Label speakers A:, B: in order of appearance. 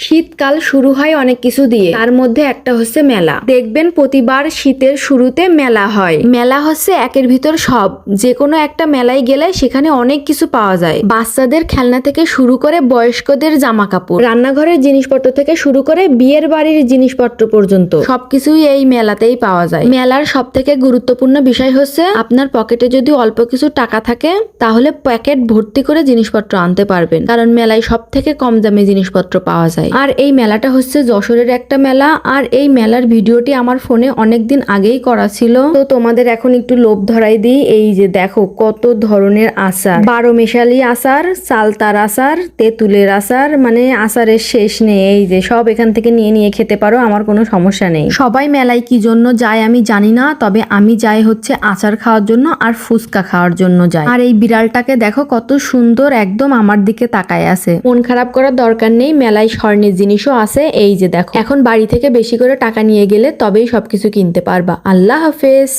A: শীতকাল শুরু হয় অনেক কিছু দিয়ে, তার মধ্যে একটা হচ্ছে মেলা। দেখবেন প্রতিবার শীতের শুরুতে মেলা হয়। মেলা হচ্ছে একের ভিতর সব, যে কোনো একটা মেলায় গেলে সেখানে অনেক কিছু পাওয়া যায়। বাচ্চাদের খেলনা থেকে শুরু করে বয়স্কদের জামা কাপড়, রান্নাঘরের জিনিসপত্র থেকে শুরু করে বিয়ের বাড়ির জিনিসপত্র পর্যন্ত সবকিছুই এই মেলাতেই পাওয়া যায়। মেলার সব থেকে গুরুত্বপূর্ণ বিষয় হচ্ছে আপনার পকেটে যদি অল্প কিছু টাকা থাকে তাহলে প্যাকেট ভর্তি করে জিনিসপত্র আনতে পারবেন, কারণ মেলায় সব থেকে কম দামে জিনিসপত্র পাওয়া যায়। আর এই মেলাটা হচ্ছে যশোরের একটা মেলা। আর এই মেলার ভিডিওটি আমার ফোনে অনেকদিন আগেই করা ছিল, তো তোমাদের এখন একটু লোভ ধরাই দিই। এই যে দেখো কত ধরনের আচার, 12 মেশালি আচার, চালতার আচার, তেঁতুলের আচার, মানে আচারের শেষ নেই। এই যে সব এখান থেকে নিয়ে নিয়ে খেতে পারো, আমার কোনো সমস্যা নেই। সবাই মেলায় কি জন্য যায় আমি জানি না, তবে আমি যাই হচ্ছে আচার খাওয়ার জন্য আর ফুচকা খাওয়ার জন্য যাই। আর এই বিড়ালটাকে দেখো কত সুন্দর একদম আমার দিকে তাকায় আছে। মন খারাপ করার দরকার নেই, মেলায় স্বর্ণের জিনিসও আছে। এই যে দেখো, এখন বাড়ি থেকে বেশি করে টাকা নিয়ে গেলে তবেই সবকিছু কিনতে পারবা। আল্লাহ হাফেজ।